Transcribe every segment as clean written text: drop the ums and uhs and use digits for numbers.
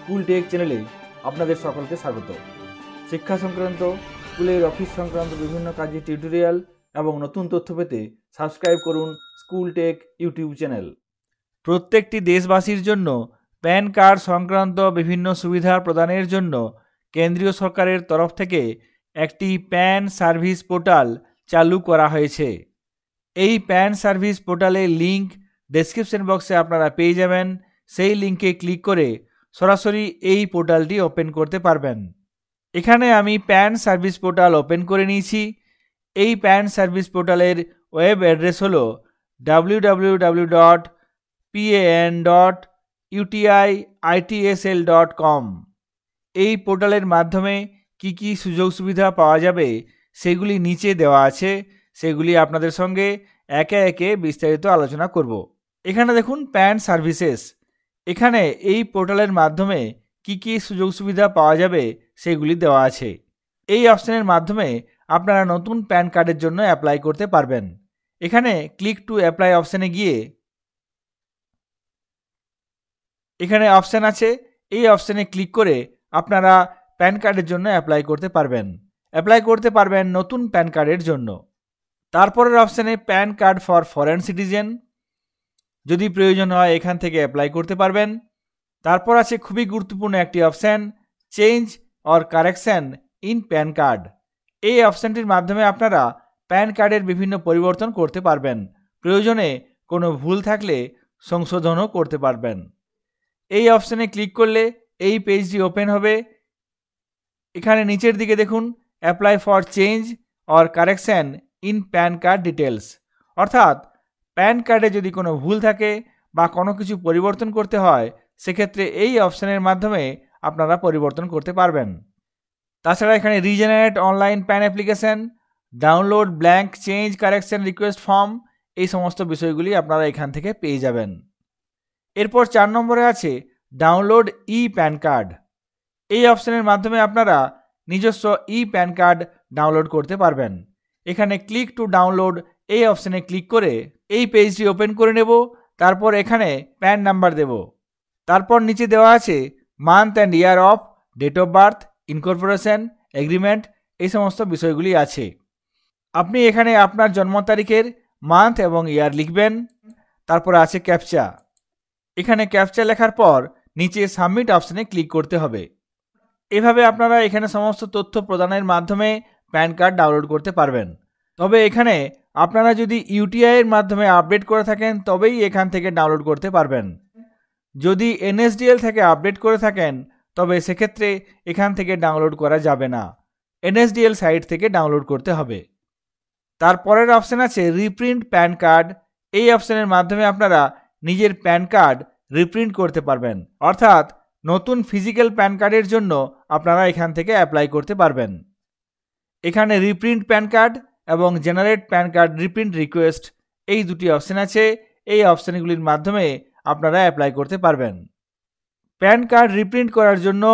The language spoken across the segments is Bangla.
স্কুল টেক চ্যানেলে আপনাদের সকলকে স্বাগত। শিক্ষা সংক্রান্ত, স্কুলের অফিস সংক্রান্ত বিভিন্ন কাজের টিউটোরিয়াল এবং নতুন তথ্য পেতে সাবস্ক্রাইব করুন স্কুল টেক ইউটিউব চ্যানেল। প্রত্যেকটি দেশবাসীর জন্য প্যান কার্ড সংক্রান্ত বিভিন্ন সুবিধা প্রদানের জন্য কেন্দ্রীয় সরকারের তরফ থেকে একটি প্যান সার্ভিস পোর্টাল চালু করা হয়েছে। এই প্যান সার্ভিস পোর্টালের লিঙ্ক ডেসক্রিপশন বক্সে আপনারা পেয়ে যাবেন। সেই লিঙ্কে ক্লিক করে সরাসরি এই পোর্টালটি ওপেন করতে পারবেন। এখানে আমি প্যান সার্ভিস পোর্টাল ওপেন করে নিয়েছি। এই প্যান সার্ভিস পোর্টালের ওয়েব অ্যাড্রেস হলো www.pan.utiitsl.com। এই পোর্টালের মাধ্যমে কি কি সুযোগ সুবিধা পাওয়া যাবে সেগুলি নিচে দেওয়া আছে, সেগুলি আপনাদের সঙ্গে একে একে বিস্তারিত আলোচনা করব। এখানে দেখুন প্যান সার্ভিসেস। এখানে এই পোর্টালের মাধ্যমে কি কি সুযোগ সুবিধা পাওয়া যাবে সেগুলি দেওয়া আছে। এই অপশনের মাধ্যমে আপনারা নতুন প্যান কার্ডের জন্য অ্যাপ্লাই করতে পারবেন। এখানে ক্লিক টু অ্যাপ্লাই অপশানে গিয়ে এখানে অপশান আছে, এই অপশানে ক্লিক করে আপনারা প্যান কার্ডের জন্য অ্যাপ্লাই করতে পারবেন নতুন প্যান কার্ডের জন্য। তারপরের অপশানে pan card for foreign citizen, যদি প্রয়োজন হয় এখান থেকে অ্যাপ্লাই করতে পারবেন। তারপর আছে খুবই গুরুত্বপূর্ণ একটি option, change or correction in pan card. এই অপশানটির মাধ্যমে আপনারা প্যান কার্ডের বিভিন্ন পরিবর্তন করতে পারবেন। প্রয়োজনে কোনো ভুল থাকলে সংশোধনও করতে পারবেন। এই অপশানে ক্লিক করলে এই পেজটি ওপেন হবে। এখানে নিচের দিকে দেখুন apply for change or correction in pan card details, অর্থাৎ প্যান কার্ডে যদি কোনো ভুল থাকে বা কোনো কিছু পরিবর্তন করতে হয় সেক্ষেত্রে এই অপশানের মাধ্যমে আপনারা পরিবর্তন করতে পারবেন। তাছাড়া এখানে regenerate online pan application, download blank change correction request form, এই সমস্ত বিষয়গুলি আপনারা এখান থেকে পেয়ে যাবেন। এরপর 4 নম্বরে আছে ডাউনলোড ই প্যান কার্ড। এই অপশানের মাধ্যমে আপনারা নিজস্ব ই প্যান কার্ড ডাউনলোড করতে পারবেন। এখানে ক্লিক টু ডাউনলোড এই অপশানে ক্লিক করে এই পেজটি ওপেন করে নেব। তারপর এখানে প্যান নাম্বার দেব। তারপর নিচে দেওয়া আছে month and year of, date of birth, incorporation, agreement, এই সমস্ত বিষয়গুলি আছে। আপনি এখানে আপনার জন্ম তারিখের মান্থ এবং ইয়ার লিখবেন। তারপর আছে ক্যাপচা। এখানে ক্যাপচা লেখার পর নিচে সাবমিট অপশানে ক্লিক করতে হবে। এভাবে আপনারা এখানে সমস্ত তথ্য প্রদানের মাধ্যমে প্যান কার্ড ডাউনলোড করতে পারবেন। তবে এখানে আপনারা যদি ইউটিআই এর মাধ্যমে আপডেট করে থাকেন তবেই এখান থেকে ডাউনলোড করতে পারবেন। যদি এনএসডিএল থেকে আপডেট করে থাকেন তবে সেক্ষেত্রে এখান থেকে ডাউনলোড করা যাবে না, এনএসডিএল সাইট থেকে ডাউনলোড করতে হবে। তারপরের অপশান আছে রিপ্রিন্ট প্যান কার্ড। এই অপশানের মাধ্যমে আপনারা নিজের প্যান কার্ড রিপ্রিন্ট করতে পারবেন, অর্থাৎ নতুন ফিজিক্যাল প্যান কার্ডের জন্য আপনারা এখান থেকে অ্যাপ্লাই করতে পারবেন। এখানে রিপ্রিন্ট প্যান কার্ড এবং generate pan card reprint request, এই দুটি অপশান আছে। এই অপশানগুলির মাধ্যমে আপনারা অ্যাপ্লাই করতে পারবেন। প্যান কার্ড রিপ্রিন্ট করার জন্য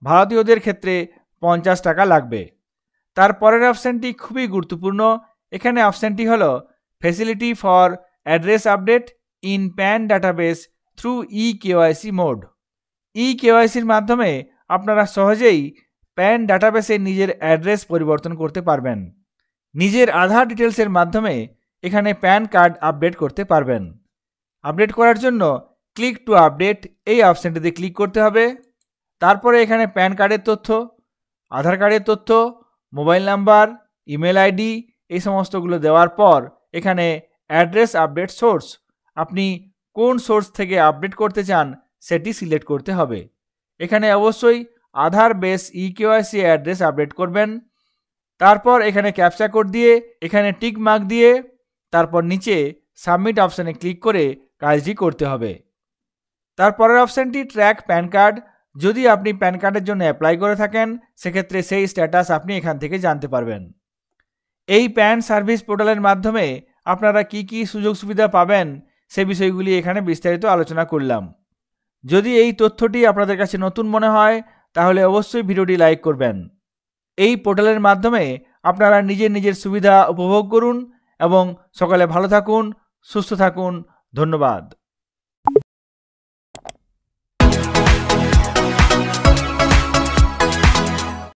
ভারতীয়দের ক্ষেত্রে 50 টাকা লাগবে। তারপরের অপশানটি খুবই গুরুত্বপূর্ণ। এখানে অপশানটি হলো facility for address update in PAN database through eKYC mode. ইকেওয়াইসির মাধ্যমে আপনারা সহজেই প্যান ডাটাবেসে নিজের অ্যাড্রেস পরিবর্তন করতে পারবেন। নিজের আধার ডিটেলসের মাধ্যমে এখানে প্যান কার্ড আপডেট করতে পারবেন। আপডেট করার জন্য ক্লিক টু আপডেট এই অপশানটিতে ক্লিক করতে হবে। তারপরে এখানে প্যান কার্ডের তথ্য, আধার কার্ডের তথ্য, মোবাইল নাম্বার, ইমেল আইডি, এই সমস্তগুলো দেওয়ার পর এখানে অ্যাড্রেস আপডেট সোর্স, আপনি কোন সোর্স থেকে আপডেট করতে চান সেটি সিলেক্ট করতে হবে। এখানে অবশ্যই আধার বেস ইকেওয়াইসি অ্যাড্রেস আপডেট করবেন। তারপর এখানে ক্যাপচা কোড দিয়ে এখানে টিক মার্ক দিয়ে তারপর নিচে সাবমিট অপশানে ক্লিক করে কাজটি করতে হবে। তারপরের অপশানটি ট্র্যাক প্যান কার্ড। যদি আপনি প্যান কার্ডের জন্য অ্যাপ্লাই করে থাকেন সেক্ষেত্রে সেই স্ট্যাটাস আপনি এখান থেকে জানতে পারবেন। এই প্যান সার্ভিস পোর্টালের মাধ্যমে আপনারা কি কি সুযোগ সুবিধা পাবেন সে বিষয়গুলি এখানে বিস্তারিত আলোচনা করলাম। যদি এই তথ্যটি আপনাদের কাছে নতুন মনে হয় তাহলে অবশ্যই ভিডিওটি লাইক করবেন। এই পোর্টালের মাধ্যমে আপনারা নিজের সুবিধা উপভোগ করুন এবং সকলে ভালো থাকুন, সুস্থ থাকুন। ধন্যবাদ।